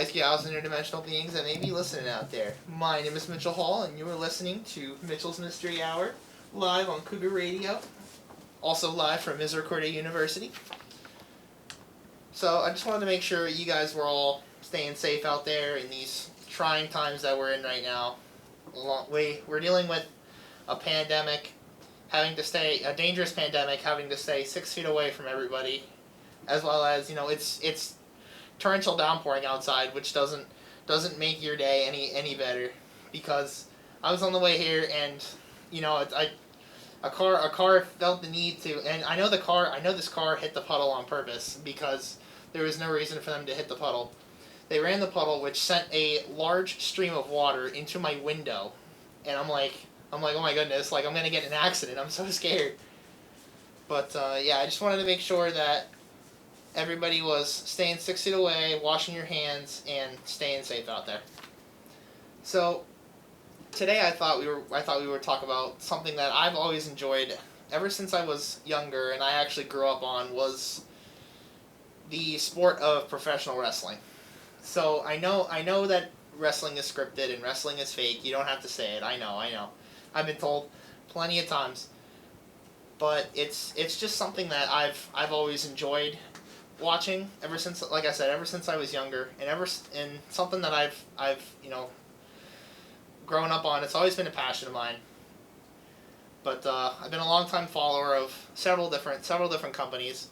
guys, gals, and interdimensional beings that may be listening out there. My name is Mitchell Hall, and you are listening to Mitchell's Mystery Hour, live on Cougar Radio, also live from Misericordia University. So I just wanted to make sure you guys were all staying safe out there in these trying times that we're in right now. We're dealing with a pandemic, a dangerous pandemic, having to stay 6 feet away from everybody, as well as, it's torrential downpouring outside, which doesn't make your day any better. Because I was on the way here, and a car felt the need to, and I know this car hit the puddle on purpose because there was no reason for them to hit the puddle. They ran the puddle, which sent a large stream of water into my window, and I'm like, oh my goodness, like I'm gonna get in an accident. I'm so scared. But I just wanted to make sure that everybody was staying 6 feet away, washing your hands, and staying safe out there. So today I thought we would talk about something that I've always enjoyed ever since I was younger, and I actually grew up on, was the sport of professional wrestling. So I know that wrestling is scripted and wrestling is fake. You don't have to say it. I know. I've been told plenty of times. But it's just something that I've always enjoyed watching ever since, like I said, ever since I was younger, and something that I've grown up on. It's always been a passion of mine. But I've been a long-time follower of several different companies,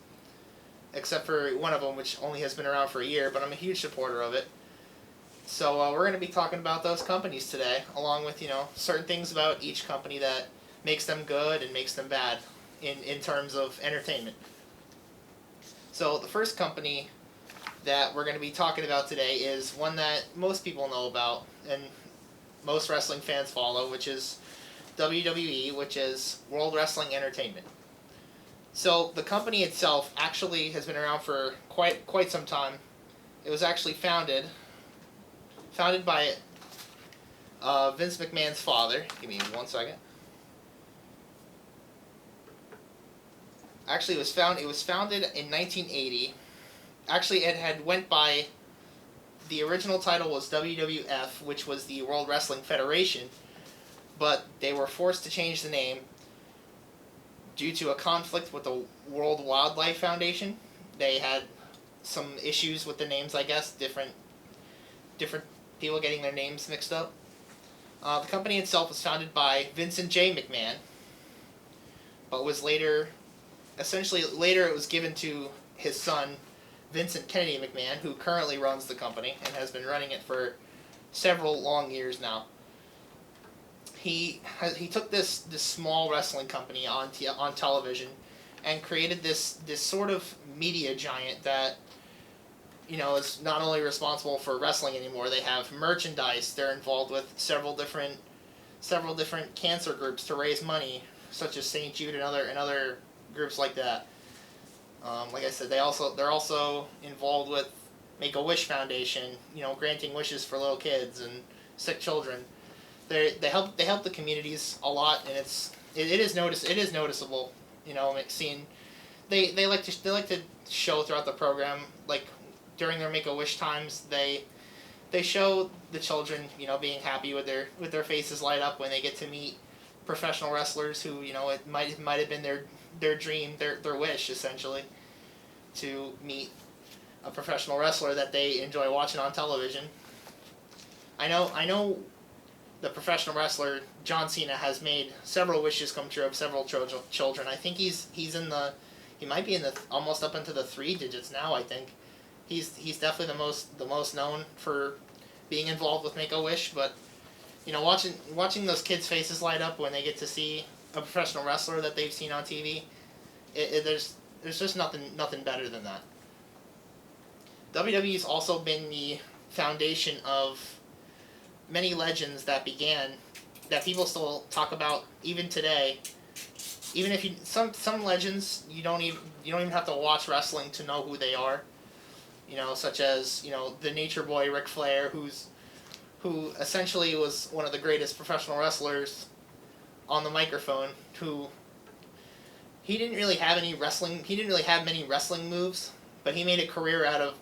except for one of them, which only has been around for a year, but I'm a huge supporter of it. So we're going to be talking about those companies today, along with, certain things about each company that makes them good and makes them bad in terms of entertainment. So the first company that we're going to be talking about today is one that most people know about and most wrestling fans follow, which is WWE, which is World Wrestling Entertainment. So the company itself actually has been around for quite some time. It was actually founded by Vince McMahon's father. Give me 1 second. Actually, it was founded in 1980. Actually, it had went by, the original title was WWF, which was the World Wrestling Federation, but they were forced to change the name due to a conflict with the World Wildlife Foundation. They had some issues with the names, I guess, different people getting their names mixed up. The company itself was founded by Vincent J. McMahon, but was later it was given to his son, Vincent Kennedy McMahon, who currently runs the company and has been running it for several long years now. He took this small wrestling company on television and created this sort of media giant that, is not only responsible for wrestling anymore. They have merchandise. They're involved with several different cancer groups to raise money, such as St. Jude and other groups like that. Like I said, they're also involved with Make-A-Wish Foundation, granting wishes for little kids and sick children. They help the communities a lot, and it is noticeable. Seeing they like to show throughout the program, like during their Make-A-Wish times, they show the children being happy with their faces light up when they get to meet professional wrestlers who it might have been their dream, their wish essentially, to meet a professional wrestler that they enjoy watching on television. I know the professional wrestler John Cena has made several wishes come true of several children. I think he might be in the almost up into the 3 digits now. I think he's definitely the most known for being involved with Make-A-Wish. But watching those kids' faces light up when they get to see a professional wrestler that they've seen on TV, there's just nothing better than that. WWE's also been the foundation of many legends that people still talk about even today. Even if some legends you don't even have to watch wrestling to know who they are. Such as the Nature Boy Ric Flair, who essentially was one of the greatest professional wrestlers on the microphone. Who he didn't really have many wrestling moves, but he made a career out of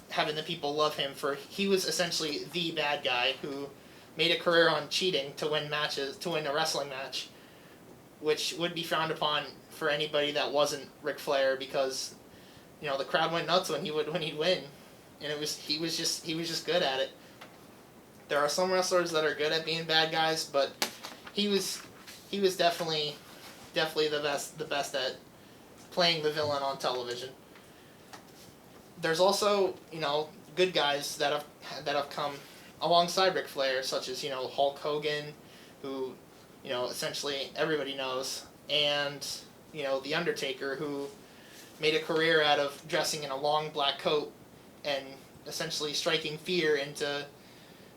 having the people love him for he was essentially the bad guy who made a career on cheating to win a wrestling match, which would be frowned upon for anybody that wasn't Ric Flair, because the crowd went nuts when he'd win, and he was just good at it. There are some wrestlers that are good at being bad guys, but he was definitely the best at playing the villain on television. There's also good guys that have come alongside Ric Flair, such as Hulk Hogan, who essentially everybody knows, and The Undertaker, who made a career out of dressing in a long black coat and essentially striking fear into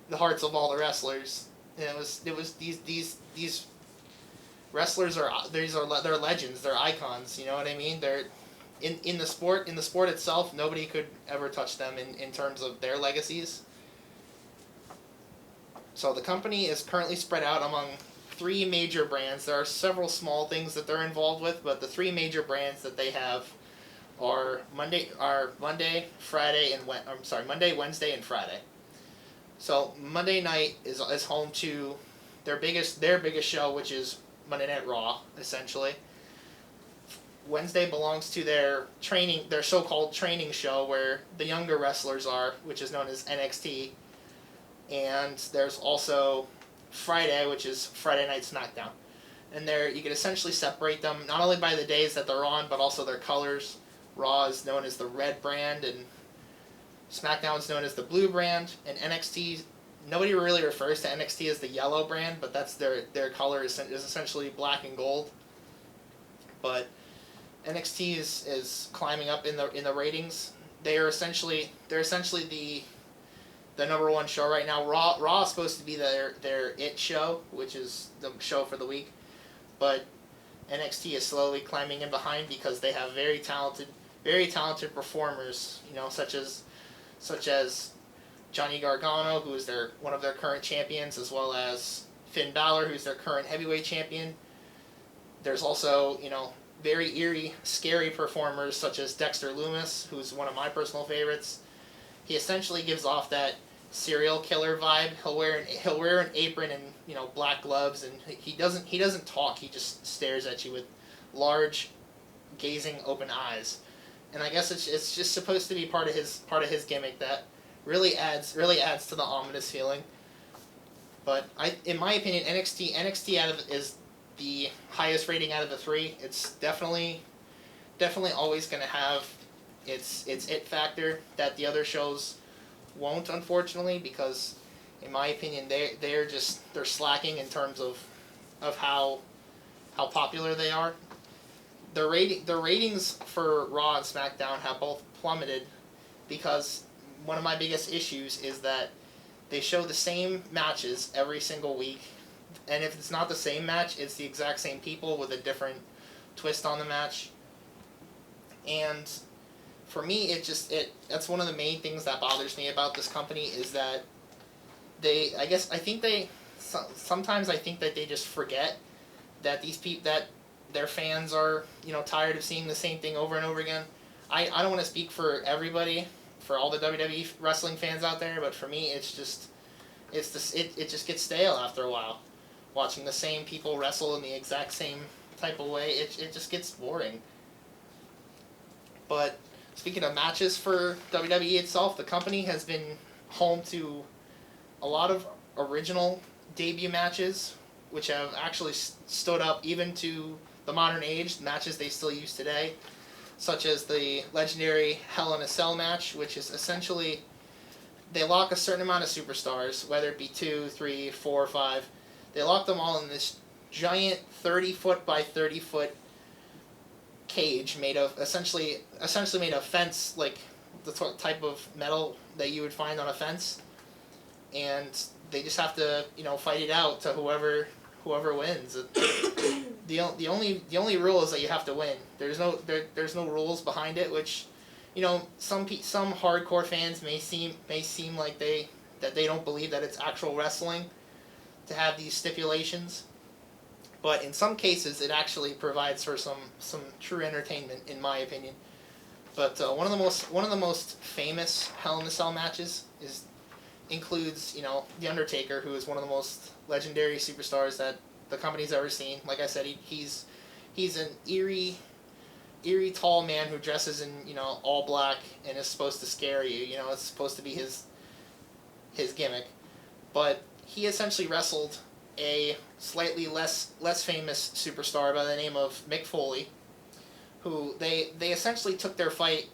the hearts of all the wrestlers. And it was these wrestlers they're legends, they're icons, you know what I mean? They're in the sport itself, nobody could ever touch them in terms of their legacies. So the company is currently spread out among 3 major brands. There are several small things that they're involved with, but the 3 major brands that they have are Monday, Wednesday, and Friday. So Monday night is home to their biggest show, which is Monday Night Raw, essentially. Wednesday belongs to their so-called training show where the younger wrestlers are, which is known as NXT. And there's also Friday, which is Friday Night SmackDown. And there you can essentially separate them not only by the days that they're on, but also their colors. Raw is known as the red brand, and SmackDown is known as the blue brand. And NXT, nobody really refers to NXT as the yellow brand, but that's their color is essentially black and gold. But NXT is climbing up in the ratings. They're essentially the number 1 show right now. Raw is supposed to be their it show, which is the show for the week, but NXT is slowly climbing in behind because they have very talented performers, such as Johnny Gargano, who is one of their current champions, as well as Finn Balor, who's their current heavyweight champion. There's also very eerie, scary performers such as Dexter Lumis, who's one of my personal favorites. He essentially gives off that serial killer vibe. He'll wear an apron and black gloves, and he doesn't talk. He just stares at you with large, gazing, open eyes. And I guess it's just supposed to be part of his gimmick that really adds to the ominous feeling. But in my opinion, NXT is the highest rating out of the 3. It's definitely always going to have its it factor that the other shows won't, unfortunately, because in my opinion they're slacking in terms of how popular they are. The ratings for Raw and SmackDown have both plummeted because one of my biggest issues is that they show the same matches every single week, and if it's not the same match, it's the exact same people with a different twist on the match. And for me, that's one of the main things that bothers me about this company is that sometimes I think that they just forget that that their fans are tired of seeing the same thing over and over again. I don't want to speak for everybody, for all the WWE wrestling fans out there, but for me it just gets stale after a while. Watching the same people wrestle in the exact same type of way, it just gets boring. But speaking of matches for WWE itself, the company has been home to a lot of original debut matches, which have actually stood up even to the modern age, matches they still use today, such as the legendary Hell in a Cell match, which is essentially, they lock a certain amount of superstars, whether it be 2, 3, 4, or 5. They lock them all in this giant 30-foot by 30-foot cage made of essentially made of fence, like the type of metal that you would find on a fence, and they just have to fight it out to whoever wins. The only rule is that you have to win. There's no rules behind it, which some hardcore fans may seem like they don't believe that it's actual wrestling to have these stipulations. But in some cases, it actually provides for some true entertainment, in my opinion. But one of the most famous Hell in a Cell matches includes the Undertaker, who is one of the most legendary superstars that the company's ever seen. Like I said, he's an eerie tall man who dresses in all black and is supposed to scare you. It's supposed to be his gimmick, but he essentially wrestled a slightly less famous superstar by the name of Mick Foley, who they essentially took their fight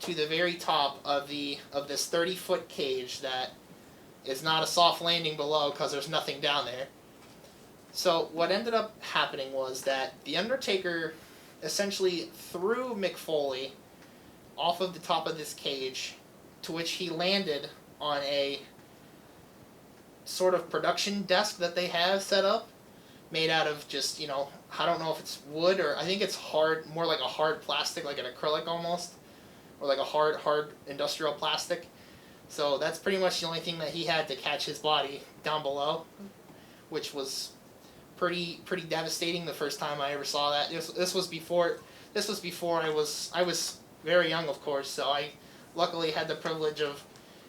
to the very top of this 30-foot cage that is not a soft landing below because there's nothing down there. So what ended up happening was that the Undertaker essentially threw Mick Foley off of the top of this cage, to which he landed on a sort of production desk that they have set up, made out of just, I don't know if it's wood or I think it's hard, more like a hard plastic, like an acrylic almost, or like a hard industrial plastic. So that's pretty much the only thing that he had to catch his body down below, which was pretty devastating the first time I ever saw that. This was before I was very young, of course, so I luckily had the privilege of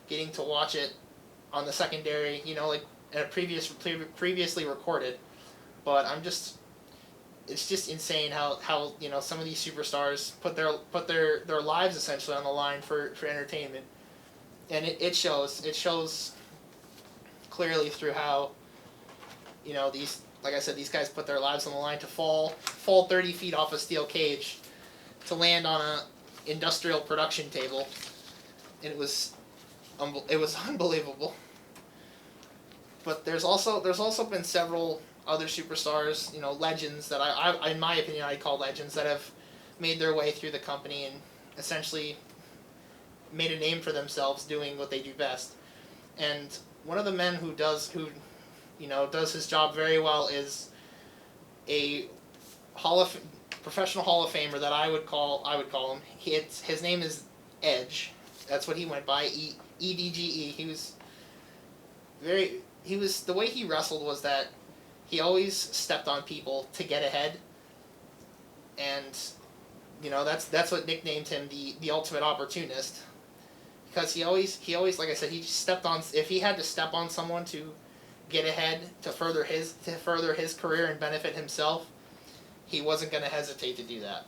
getting to watch it on the secondary, like previously recorded. But it's just insane how some of these superstars put their lives essentially on the line for entertainment, and it shows clearly through how these, like I said, these guys put their lives on the line to fall 30 feet off a steel cage to land on a industrial production table, and it was unbelievable. But there's also been several other superstars, legends that I in my opinion I call legends, that have made their way through the company and essentially made a name for themselves doing what they do best. And one of the men who does his job very well is a professional Hall of Famer that I would call him. His name is Edge. That's what he went by, EDGE. He was the way he wrestled was that he always stepped on people to get ahead, and that's what nicknamed him the ultimate opportunist, because he always like I said, he just stepped on, if he had to step on someone to get ahead, to further his career and benefit himself, he wasn't going to hesitate to do that.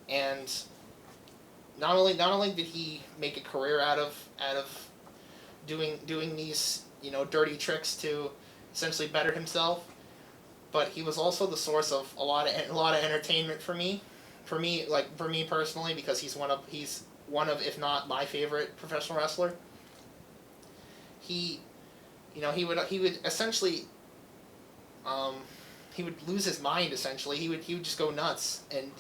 And not only did he make a career out of doing these dirty tricks to essentially better himself, but he was also the source of a lot of entertainment for me personally, because he's one of if not my favorite professional wrestler. He would essentially he would lose his mind essentially. He would just go nuts, and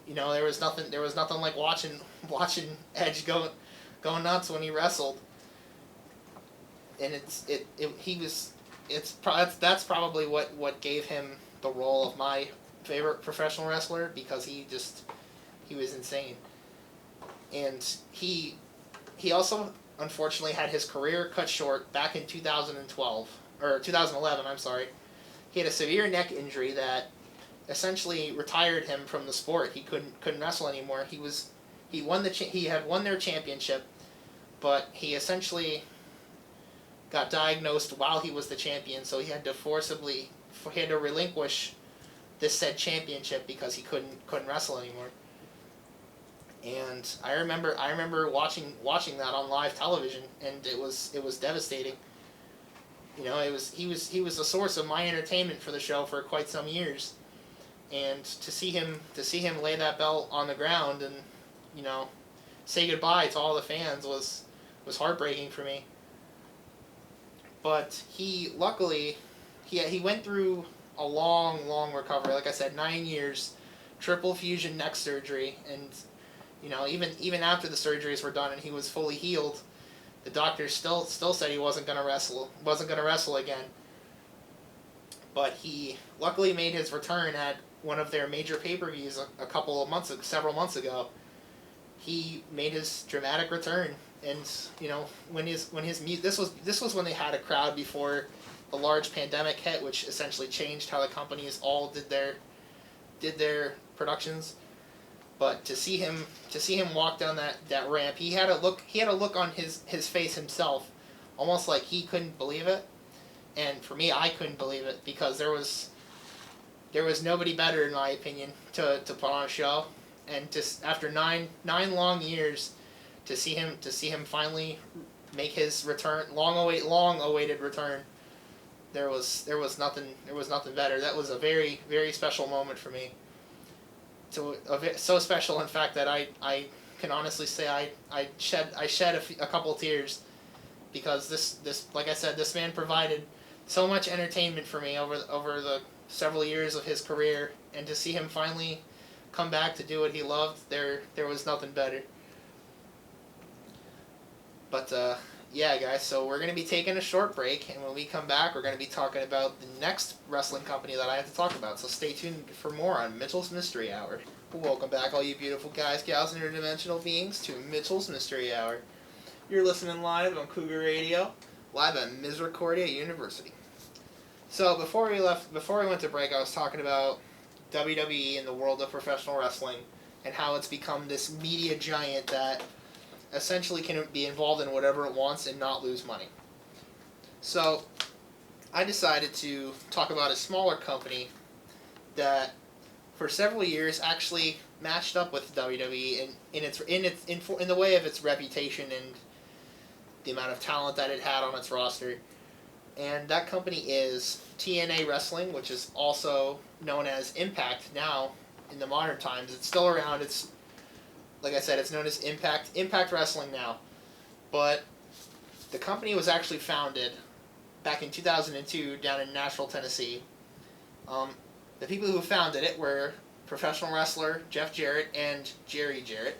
there was nothing like watching Edge go nuts when he wrestled. And that's probably what gave him the role of my favorite professional wrestler, because he was insane. And he also unfortunately had his career cut short back in 2011, I'm sorry. He had a severe neck injury that essentially retired him from the sport. He couldn't wrestle anymore. He had won their championship, but he essentially got diagnosed while he was the champion, so he had to relinquish this said championship because he couldn't wrestle anymore. And I remember watching that on live television, and it was devastating. He was the source of my entertainment for the show for quite some years, and to see him lay that belt on the ground and say goodbye to all the fans was heartbreaking for me. But he luckily went through a long recovery. Like I said, 9 years, triple fusion neck surgery, and even after the surgeries were done and he was fully healed, the doctors still said he wasn't gonna wrestle again. But he luckily made his return at one of their major pay-per-views several months ago. He made his dramatic return. And this was when they had a crowd before the large pandemic hit, which essentially changed how the companies all did their productions. But to see him walk down that ramp, he had a look on his face himself, almost like he couldn't believe it. And for me, I couldn't believe it, because there was nobody better, in my opinion, to put on a show. And just after nine long years, to see him finally make his return, long awaited return, there was nothing better. That was a very, very special moment for me. So special, in fact, that I can honestly say I shed a couple of tears, because this like I said, this man provided so much entertainment for me over the several years of his career, and to see him finally come back to do what he loved, there was nothing better. But yeah, guys, so we're going to be taking a short break, and when we come back, we're going to be talking about the next wrestling company that I have to talk about. So stay tuned for more on Mitchell's Mystery Hour. Welcome back, all you beautiful guys, gals, and interdimensional beings, to Mitchell's Mystery Hour. You're listening live on Cougar Radio, live at Misericordia University. So before we went to break, I was talking about WWE and the world of professional wrestling, and how it's become this media giant that essentially can be involved in whatever it wants and not lose money. So I decided to talk about a smaller company that for several years actually matched up with WWE in the way of its reputation and the amount of talent that it had on its roster. And that company is TNA Wrestling, which is also known as Impact now in the modern times. It's still around. It's, like I said, it's known as Impact Wrestling now. But the company was actually founded back in 2002 down in Nashville, Tennessee. The people who founded it were professional wrestler Jeff Jarrett and Jerry Jarrett.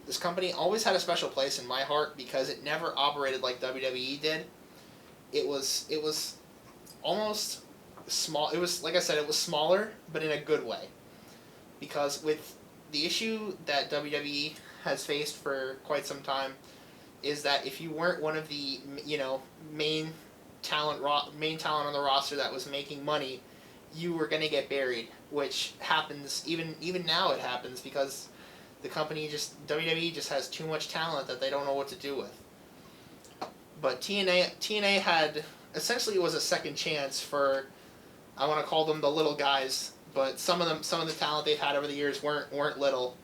This company always had a special place in my heart, because it never operated like WWE did. It was almost small. It was, like I said, it was smaller, but in a good way. Because with the issue that WWE has faced for quite some time is that if you weren't one of the, main talent on the roster that was making money, you were going to get buried, which happens even now. It happens because the company WWE just has too much talent that they don't know what to do with. But TNA had, essentially, it was a second chance for, I want to call them the little guys, but some of the talent they've had over the years weren't little.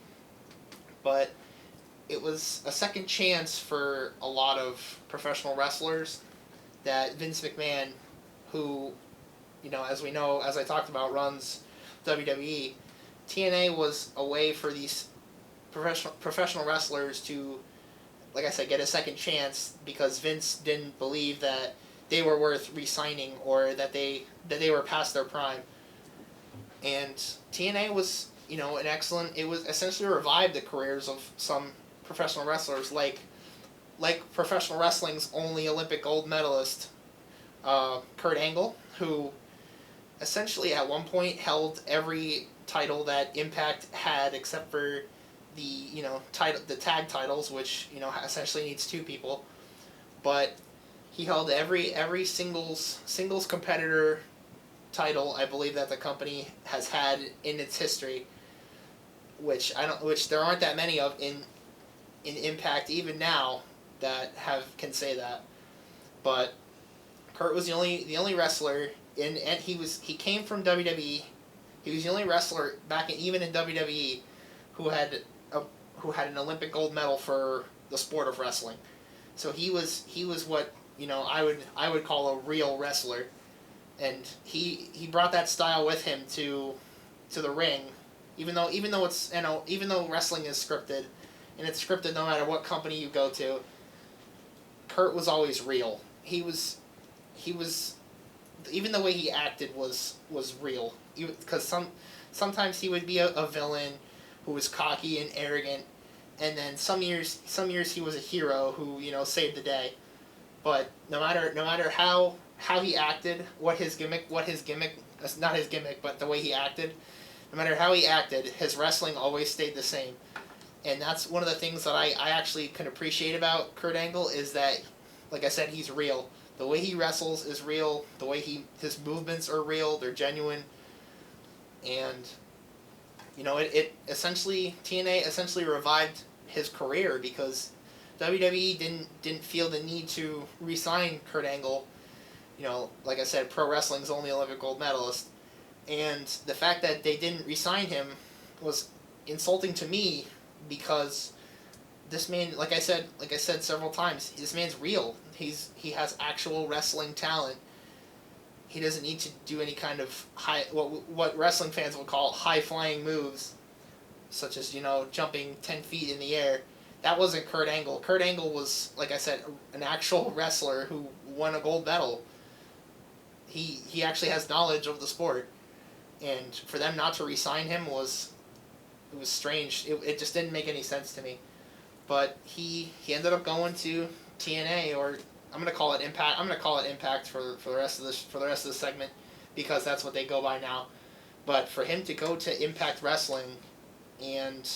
But it was a second chance for a lot of professional wrestlers that Vince McMahon, who, as I talked about, runs WWE, TNA was a way for these professional wrestlers to, like I said, get a second chance, because Vince didn't believe that they were worth re-signing, or that they were past their prime. And TNA was, an excellent. It was essentially revived the careers of some professional wrestlers, like professional wrestling's only Olympic gold medalist, Kurt Angle, who essentially at one point held every title that Impact had except for the the tag titles, which essentially needs two people, but he held every singles competitor title, I believe, that the company has had in its history, which there aren't that many of in Impact even now that can say that. But Kurt was the only wrestler and he came from WWE. He was the only wrestler even in WWE who had an Olympic gold medal for the sport of wrestling. So he was what I would call a real wrestler, and he brought that style with him to the ring, even though wrestling is scripted, and it's scripted no matter what company you go to. Kurt was always real. He was even the way he acted was real, because sometimes he would be a villain who was cocky and arrogant, and then some years he was a hero who saved the day. But no matter how he acted, not his gimmick, but the way he acted, no matter how he acted, his wrestling always stayed the same. And that's one of the things that I actually can appreciate about Kurt Angle, is that, like I said, he's real. The way he wrestles is real. The way his movements are real. They're genuine. And it essentially, TNA essentially revived his career because WWE didn't feel the need to re-sign Kurt Angle. Like I said, pro wrestling's only Olympic gold medalist, and the fact that they didn't re-sign him was insulting to me because this man, like I said several times, this man's real. He has actual wrestling talent. He doesn't need to do any kind of what wrestling fans would call high flying moves, such as jumping 10 feet in the air. That wasn't Kurt Angle. Kurt Angle was, like I said, an actual wrestler who won a gold medal. He actually has knowledge of the sport, and for them not to re-sign him was strange. It just didn't make any sense to me. But he ended up going to TNA, or I'm gonna call it Impact. I'm gonna call it Impact for the rest of this segment, because that's what they go by now. But for him to go to Impact Wrestling and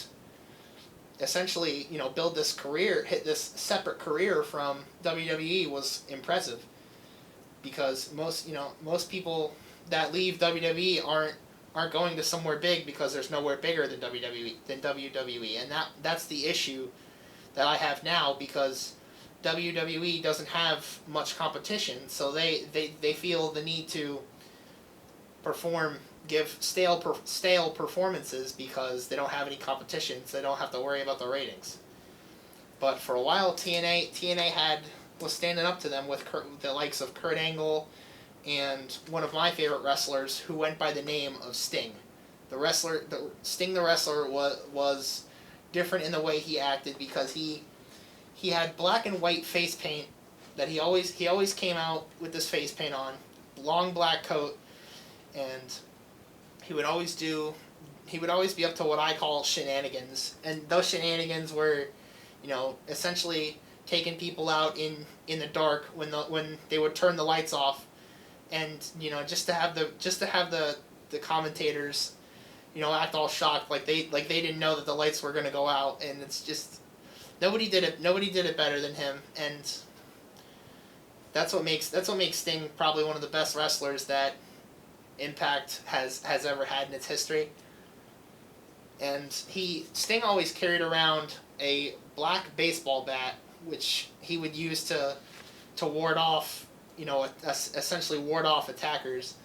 essentially build this career, hit this separate career from WWE was impressive, because most people that leave WWE aren't going to somewhere big because there's nowhere bigger than WWE, and that's the issue that I have now, because WWE doesn't have much competition, so they feel the need to give stale performances because they don't have any competition, so they don't have to worry about the ratings. But for a while, TNA was standing up to them with the likes of Kurt Angle and one of my favorite wrestlers who went by the name of Sting. Sting the wrestler was different in the way he acted, because he had black and white face paint that he always came out with this face paint on, long black coat, and he would always be up to what I call shenanigans, and those shenanigans were, essentially taking people out in the dark when they would turn the lights off, and just to have the commentators act all shocked like they didn't know that the lights were going to go out, and it's just nobody did it better than him, and that's what makes Sting probably one of the best wrestlers that Impact has ever had in its history. And Sting always carried around a black baseball bat, which he would use to ward off, essentially ward off attackers,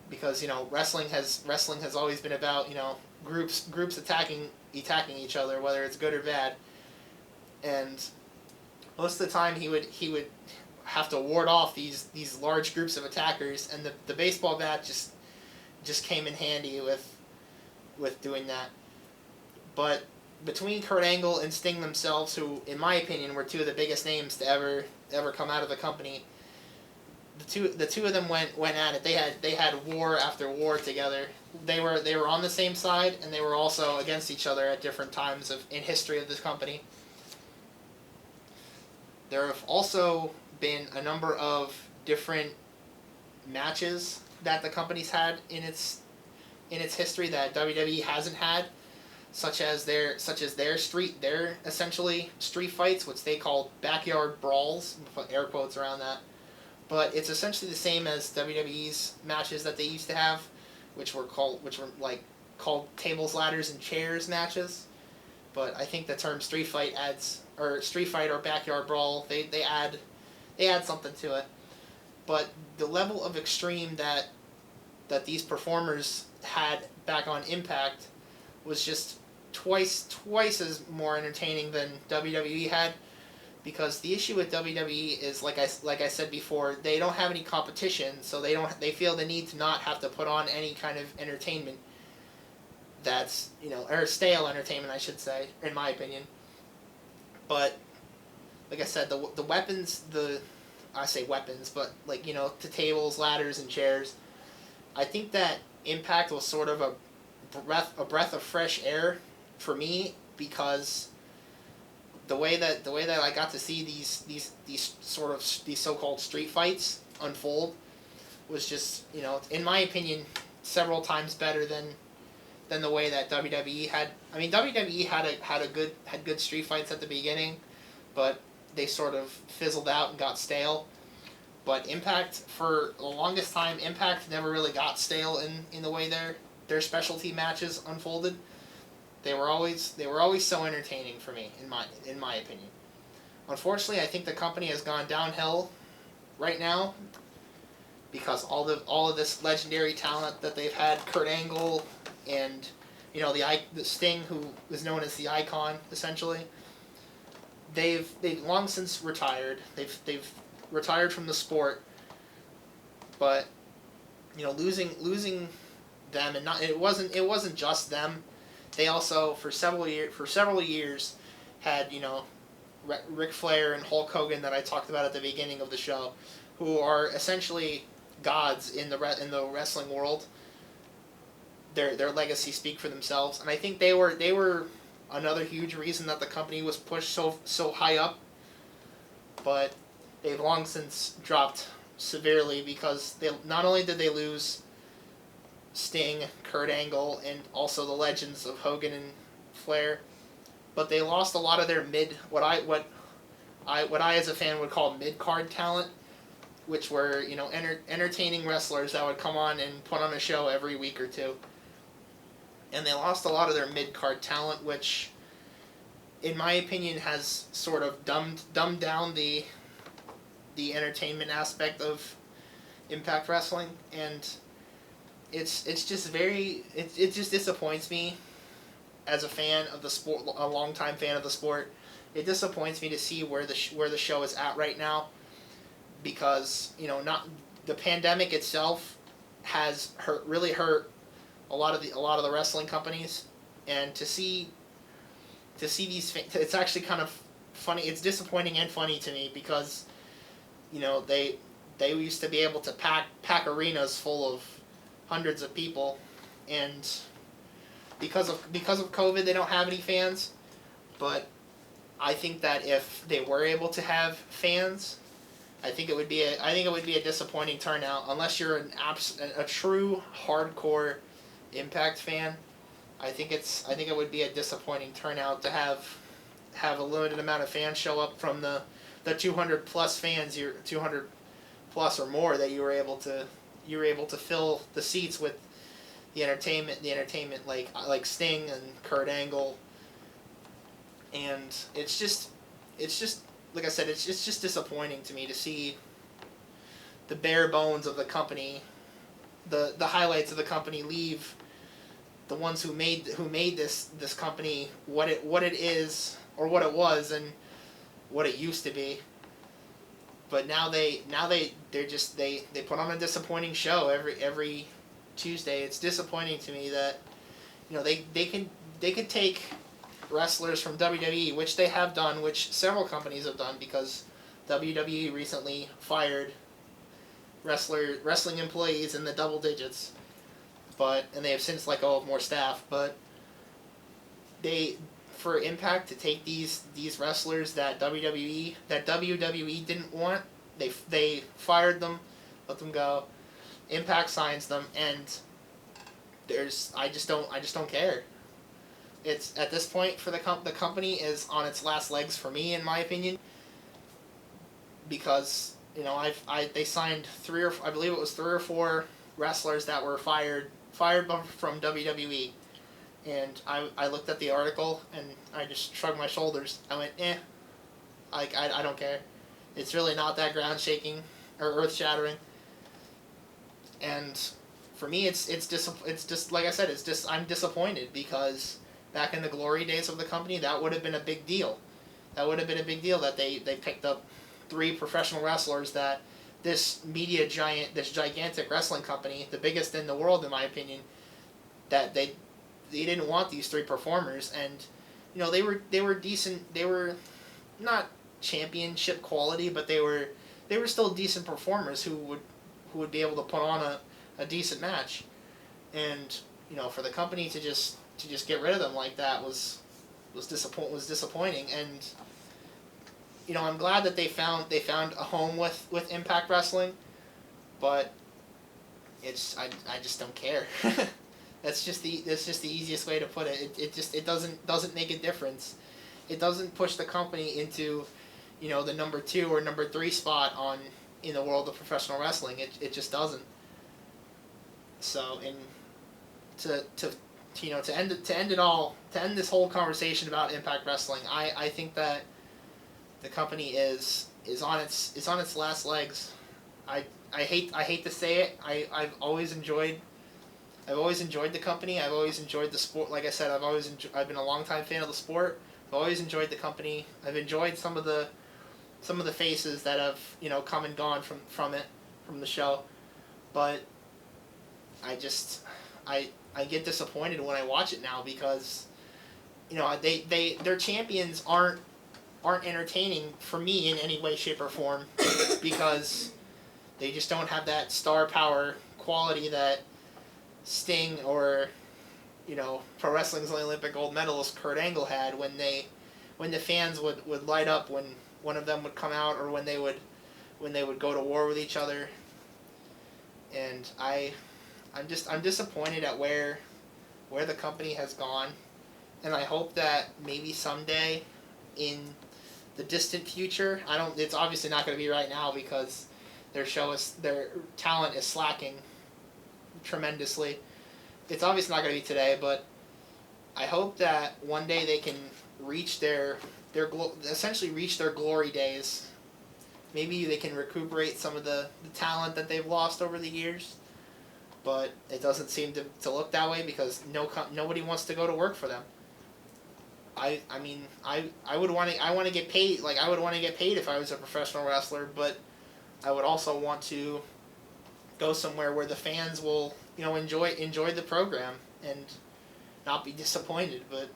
because wrestling has always been about groups attacking each other, whether it's good or bad, and most of the time he would have to ward off these large groups of attackers, and the baseball bat just came in handy with doing that. But between Kurt Angle and Sting themselves, who in my opinion were two of the biggest names to ever come out of the company, the two of them went at it. They had war after war together. They were on the same side, and they were also against each other at different times in history of this company. There have also been a number of different matches that the company's had in its history that WWE hasn't had, such as their essentially street fights, which they call backyard brawls. Put air quotes around that, but it's essentially the same as WWE's matches that they used to have, which were called tables, ladders, and chairs matches. But I think the term street fight or backyard brawl, they add something to it. But the level of extreme that these performers had back on Impact was just twice as more entertaining than WWE had, because the issue with WWE is, like I said before, they don't have any competition, so they feel the need to not have to put on any kind of entertainment that's or stale entertainment, I should say, in my opinion. But like I said, the weapons, I say weapons, but the tables, ladders, and chairs, I think that Impact was sort of a breath of fresh air for me, because the way that I got to see these so-called street fights unfold was just, in my opinion, several times better than the way that WWE had. I mean, WWE had good street fights at the beginning, but they sort of fizzled out and got stale. But Impact, for the longest time, Impact never really got stale in the way their specialty matches unfolded, they were always so entertaining for me in my opinion. Unfortunately, I think the company has gone downhill right now because all of this legendary talent that they've had, Kurt Angle and the Sting, who is known as the Icon essentially. They've long since retired. They've retired from the sport, but losing them, and it wasn't just them. They also for several years had Ric Flair and Hulk Hogan that I talked about at the beginning of the show, who are essentially gods in the wrestling world. Their legacy speak for themselves, and I think they were another huge reason that the company was pushed so high up. But they've long since dropped severely because they not only did they lose Sting, Kurt Angle, and also the legends of Hogan and Flair, but they lost a lot of their what I as a fan would call mid-card talent, which were entertaining wrestlers that would come on and put on a show every week or two. And they lost a lot of their mid-card talent, which, in my opinion, has sort of dumbed down the entertainment aspect of Impact Wrestling, and it just disappoints me as a fan of the sport, a longtime fan of the sport. It disappoints me to see where the show is at right now, because not the pandemic itself has really hurt a lot of the wrestling companies, and to see these, it's actually kind of funny. It's disappointing and funny to me because they used to be able to pack arenas full of hundreds of people, and because of COVID they don't have any fans. But I think that if they were able to have fans, I think it would be a disappointing turnout unless you're a true hardcore Impact fan. I think it would be a disappointing turnout to have a limited amount of fans show up from the 200 plus fans, 200 plus or more that you were able to fill the seats with the entertainment like Sting and Kurt Angle. And it's just like I said, it's just disappointing to me to see the bare bones of the company, the highlights of the company leave the ones who made this company what it is, or what it was, and what it used to be. But now they put on a disappointing show every Tuesday. It's disappointing to me that they can take wrestlers from WWE, which they have done, which several companies have done, because WWE recently fired wrestling employees in the double digits, and they have since let go of more staff. But for Impact to take these wrestlers that WWE didn't want, they fired them, let them go. Impact signs them, and I just don't care. It's at this point for the company is on its last legs for me, in my opinion, because they signed I believe it was 3 or 4 wrestlers that were fired from WWE, and I looked at the article and I just shrugged my shoulders. I went, I don't care. It's really not that ground shaking or earth shattering. And for me, it's just like I said, I'm disappointed, because back in the glory days of the company, that would have been a big deal. That would have been a big deal that they picked up 3 professional wrestlers that this media giant, this gigantic wrestling company, the biggest in the world in my opinion, that they didn't want these 3 performers, and they were decent. They were not championship quality, but they were still decent performers who would be able to put on a decent match. And for the company to just get rid of them like that was disappointing. And I'm glad that they found a home with Impact Wrestling, but I just don't care. That's just the easiest way to put it. It doesn't make a difference. It doesn't push the company into the number 2 or number 3 spot in the world of professional wrestling. It just doesn't. So, and to end this whole conversation about Impact Wrestling, I think that the company is on its last legs. I hate to say it. I've always enjoyed the company. I've always enjoyed the sport. Like I said, I've been a longtime fan of the sport. I've always enjoyed the company. I've enjoyed some of the faces that have come and gone from the show, but I get disappointed when I watch it now because their champions aren't entertaining for me in any way, shape, or form because they just don't have that star power quality that Sting or Pro Wrestling's Olympic gold medalist Kurt Angle had when the fans would light up when one of them would come out or when they would go to war with each other. And I'm disappointed at where the company has gone, and I hope that maybe someday in the distant future, it's obviously not going to be right now because their talent is slacking tremendously. It's obviously not going to be today, but I hope that one day they can essentially reach their glory days. Maybe they can recuperate some of the talent that they've lost over the years, but it doesn't seem to look that way because nobody wants to go to work for them. I want to get paid. Like I would want to get paid if I was a professional wrestler, but I would also want to go somewhere where the fans will enjoy the program and not be disappointed. But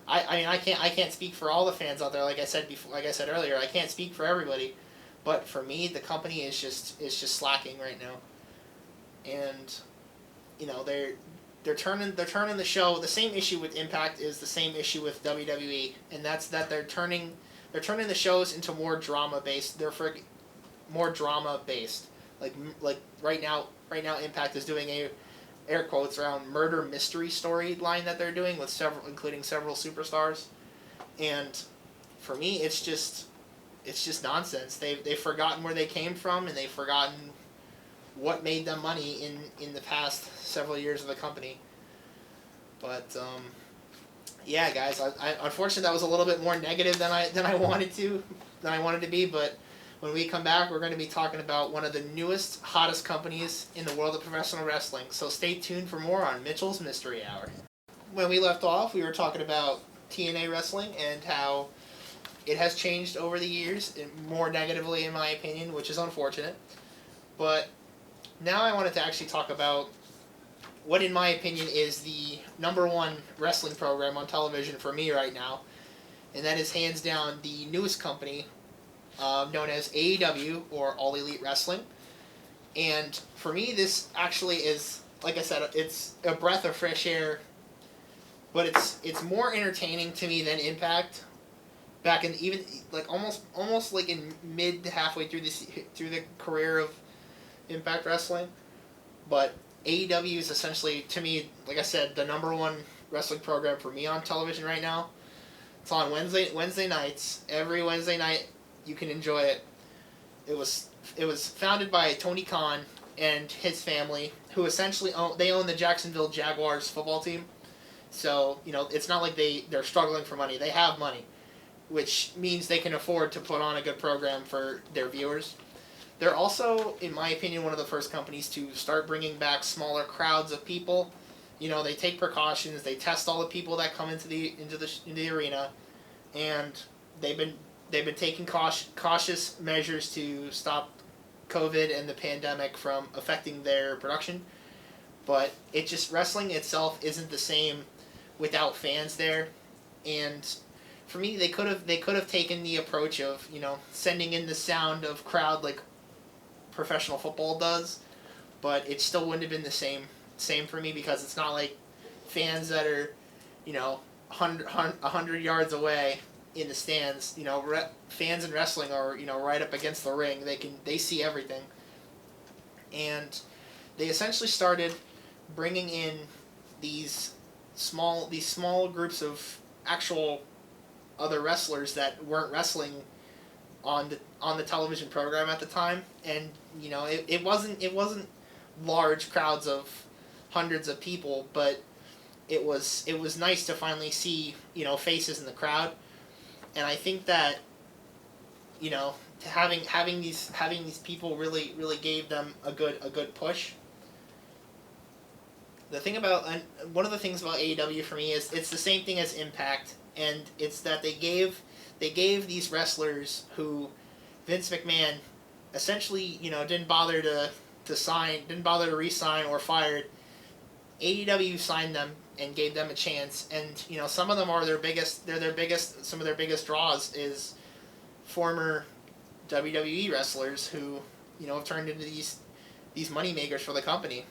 I can't speak for all the fans out there. Like I said earlier, I can't speak for everybody. But for me, the company is just slacking right now, and they're turning the show. The same issue with Impact is the same issue with WWE, and that's that they're turning the shows into more drama based. More drama based. Like right now Impact is doing a air quotes around murder mystery storyline that they're doing with including several superstars, and for me it's just nonsense. They've forgotten where they came from, and they've forgotten what made them money in the past several years of the company. But yeah, guys, I unfortunately that was a little bit more negative than I wanted to be. But when we come back, we're going to be talking about one of the newest, hottest companies in the world of professional wrestling. So stay tuned for more on Mitchell's Mystery Hour. When we left off, we were talking about TNA wrestling and how it has changed over the years, more negatively in my opinion, which is unfortunate. But now I wanted to actually talk about what, in my opinion, is the number one wrestling program on television for me right now, and that is hands down the newest company known as AEW, or All Elite Wrestling. And for me, this actually is, like I said, it's a breath of fresh air, but it's more entertaining to me than Impact. Back in even like almost like in mid to halfway through the career of Impact Wrestling, but AEW is essentially, to me, like I said, the number one wrestling program for me on television right now. It's on Wednesday nights. Every Wednesday night you can enjoy it. It was founded by Tony Khan and his family, who essentially own the Jacksonville Jaguars football team. So it's not like they're struggling for money. They have money, which means they can afford to put on a good program for their viewers. They're also, in my opinion, one of the first companies to start bringing back smaller crowds of people. They take precautions. They test all the people that come into the arena, and they've been taking cautious measures to stop COVID and the pandemic from affecting their production. But wrestling itself isn't the same without fans there, and for me, they could have taken the approach of sending in the sound of crowd like professional football does, but it still wouldn't have been the same for me, because it's not like fans that are 100 yards away in the stands. Fans in wrestling are right up against the ring. They see everything, and they essentially started bringing in these small groups of actual other wrestlers that weren't wrestling on the television program at the time, and it wasn't large crowds of hundreds of people, but it was nice to finally see, faces in the crowd, and I think that, having these people really gave them a good push. One of the things about AEW for me is it's the same thing as Impact, and it's that they gave these wrestlers who Vince McMahon essentially, didn't bother to re-sign or fired. AEW signed them and gave them a chance, and some of them are some of their biggest draws is former WWE wrestlers who have turned into these money makers for the company.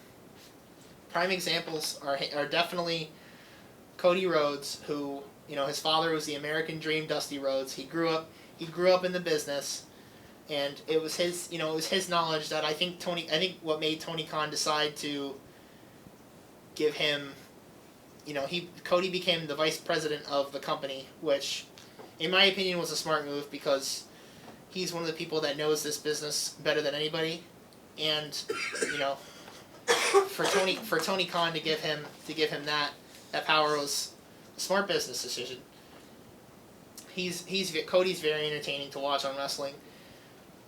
Prime examples are definitely Cody Rhodes, who his father was the American Dream, Dusty Rhodes. He grew up in the business, and it was his knowledge that I think what made Tony Khan decide to give him, Cody became the vice president of the company, which in my opinion was a smart move because he's one of the people that knows this business better than anybody, and for Tony Khan to give him that power was a smart business decision. Cody's very entertaining to watch on wrestling.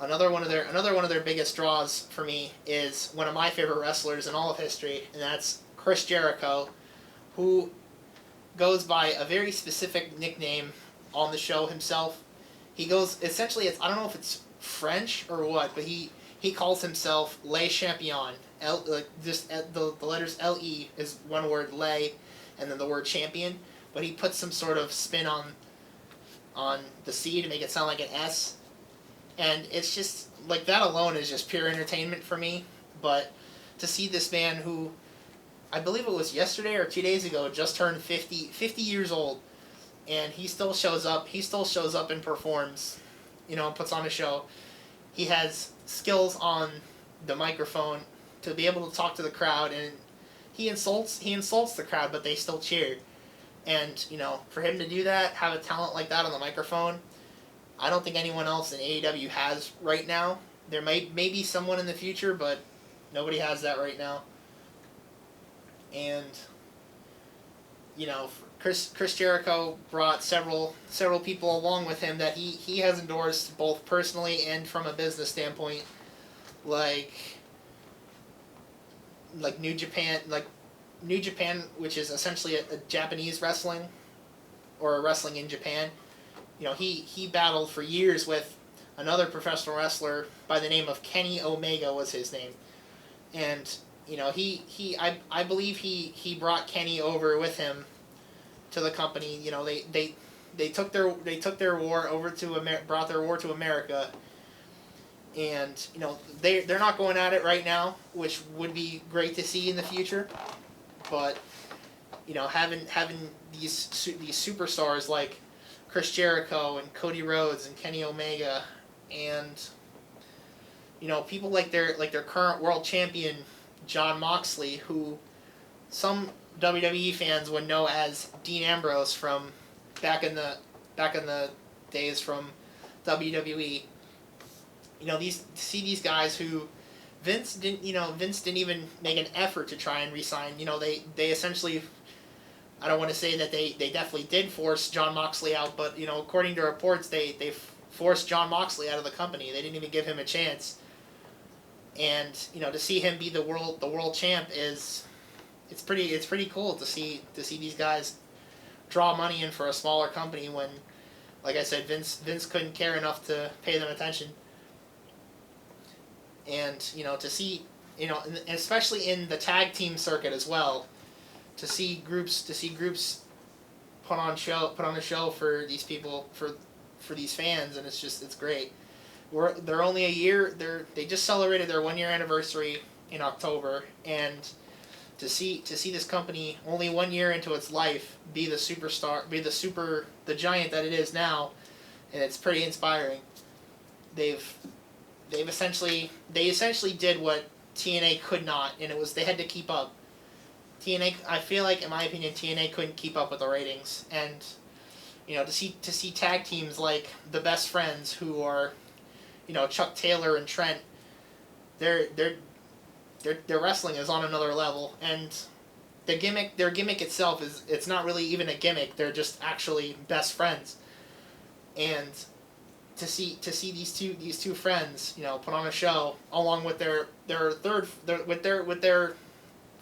Another one of their biggest draws for me is one of my favorite wrestlers in all of history, and that's Chris Jericho, who goes by a very specific nickname on the show himself. He goes, essentially, I don't know if it's French or what, but he calls himself Le Champion. The letters L-E is one word, Le, and then the word champion, but he puts some sort of spin on the C to make it sound like an S. And it's just, like, that alone is just pure entertainment for me. But to see this man who, I believe it was yesterday or 2 days ago, just turned 50 years old, and he still shows up and performs, and puts on a show. He has skills on the microphone to be able to talk to the crowd, and he insults the crowd, but they still cheer. And, for him to do that, have a talent like that on the microphone, I don't think anyone else in AEW has right now. There may be someone in the future, but nobody has that right now. And, Chris Jericho brought several people along with him that he has endorsed both personally and from a business standpoint, like New Japan, which is essentially a Japanese wrestling, or a wrestling in Japan. He battled for years with another professional wrestler by the name of Kenny Omega was his name, and I believe he brought Kenny over with him to the company. They took their war over to brought their war to America, and they're not going at it right now, which would be great to see in the future, but having these superstars like Chris Jericho and Cody Rhodes and Kenny Omega, and people like their current world champion Jon Moxley, who some WWE fans would know as Dean Ambrose from back in the days from WWE. These guys who Vince didn't even make an effort to try and re-sign. They essentially, I don't want to say that they definitely did force Jon Moxley out, but according to reports they forced Jon Moxley out of the company. They didn't even give him a chance. And to see him be the world champ it's pretty cool to see these guys draw money in for a smaller company when, like I said, Vince couldn't care enough to pay them attention. And to see and especially in the tag team circuit as well, to see groups put on a show for these people, for these fans, and it's great. They're only a year. They just celebrated their 1 year anniversary in October, and to see this company only 1 year into its life be the superstar, the giant that it is now, and it's pretty inspiring. They essentially did what TNA could not, and they had to keep up. TNA, I feel like, in my opinion, TNA couldn't keep up with the ratings, and to see tag teams like the Best Friends, who are Chuck Taylor and Trent, their wrestling is on another level, and their gimmick itself it's not really even a gimmick. They're just actually best friends, and to see these two friends, put on a show along with their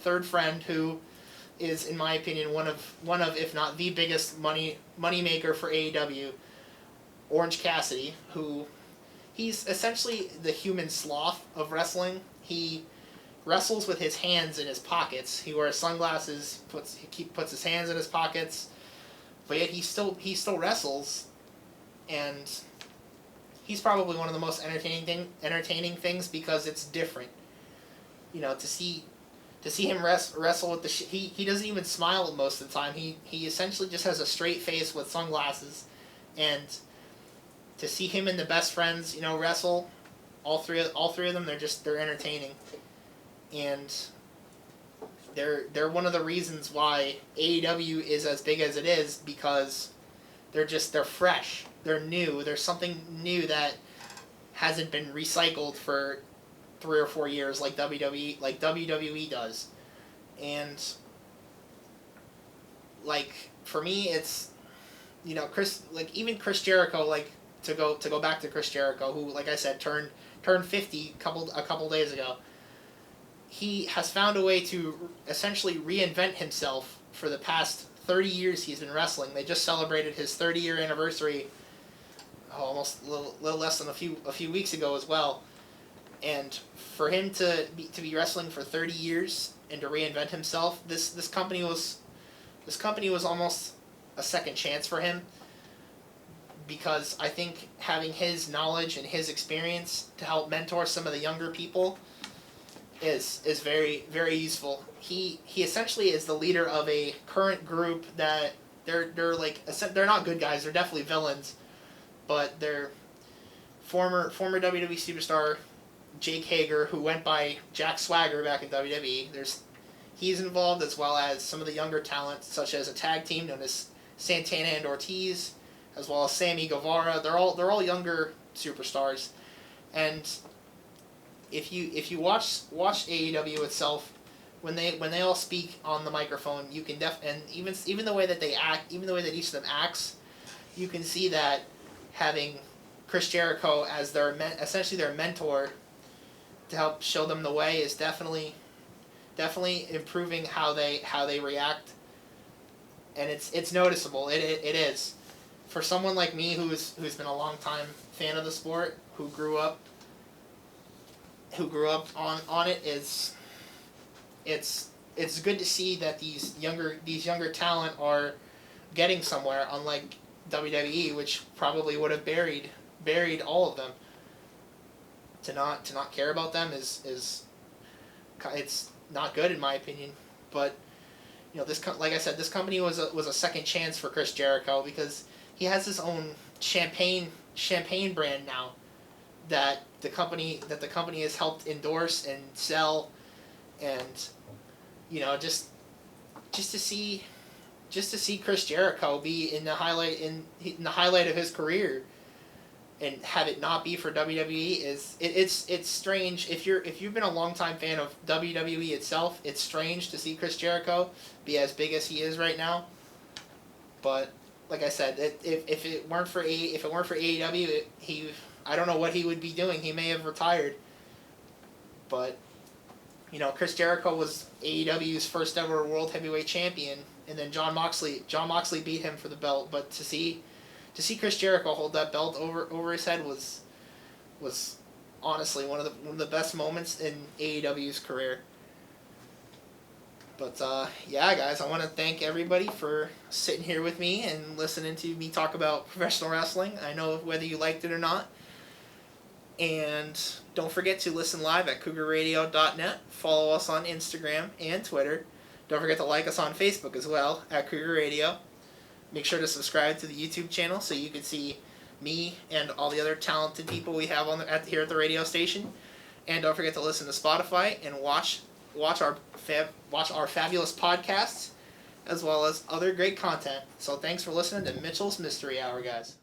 third friend, who is, in my opinion, one of if not the biggest money maker for AEW, Orange Cassidy, who he's essentially the human sloth of wrestling. He wrestles with his hands in his pockets. He wears sunglasses, puts his hands in his pockets, but yet he still wrestles, and he's probably one of the most entertaining things because it's different. To see him wrestle with he doesn't even smile most of the time. He essentially just has a straight face with sunglasses, and to see him and the best friends, wrestle, all three of them, they're entertaining, and they're one of the reasons why AEW is as big as it is, because they're fresh, they're new, there's something new that hasn't been recycled for 3 or 4 years like WWE does. And for me, it's even Chris Jericho, to go back to Chris Jericho, who, like I said, turned 50 a couple days ago. He has found a way to essentially reinvent himself for the past 30 years he's been wrestling. They just celebrated his 30-year anniversary almost a little less than a few weeks ago as well. And for him to be wrestling for 30 years and to reinvent himself, this company was almost a second chance for him, because I think having his knowledge and his experience to help mentor some of the younger people is very, very useful. He essentially is the leader of a current group that they're not good guys, they're definitely villains, but they're former WWE superstar Jake Hager, who went by Jack Swagger back in WWE. He's involved, as well as some of the younger talent, such as a tag team known as Santana and Ortiz, as well as Sammy Guevara. They're all younger superstars, and if you watch AEW itself, when they all speak on the microphone, you can and even the way that they act, even the way that each of them acts, you can see that having Chris Jericho as essentially their mentor to help show them the way is definitely improving how they react, and it's noticeable. It is. For someone like me who's been a long time fan of the sport, who grew up on it, it's good to see that these younger talent are getting somewhere, unlike WWE, which probably would have buried all of them. To not care about them is it's not good, in my opinion. But like I said, this company was a second chance for Chris Jericho, because he has his own champagne brand now that the company has helped endorse and sell, and just to see Chris Jericho be in the highlight of his career, and have it not be for WWE it's strange. If you've been a longtime fan of WWE itself, it's strange to see Chris Jericho be as big as he is right now. But like I said, if it weren't for AEW, I don't know what he would be doing. He may have retired. But Chris Jericho was AEW's first ever World Heavyweight Champion, and then Jon Moxley beat him for the belt. But to see Chris Jericho hold that belt over his head was honestly one of the best moments in AEW's career. But yeah, guys, I want to thank everybody for sitting here with me and listening to me talk about professional wrestling. I know whether you liked it or not. And don't forget to listen live at cougarradio.net. Follow us on Instagram and Twitter. Don't forget to like us on Facebook as well at Cougar Radio. Make sure to subscribe to the YouTube channel so you can see me and all the other talented people we have here at the radio station. And don't forget to listen to Spotify and watch our fabulous podcasts, as well as other great content. So thanks for listening to Mitchell's Mystery Hour, guys.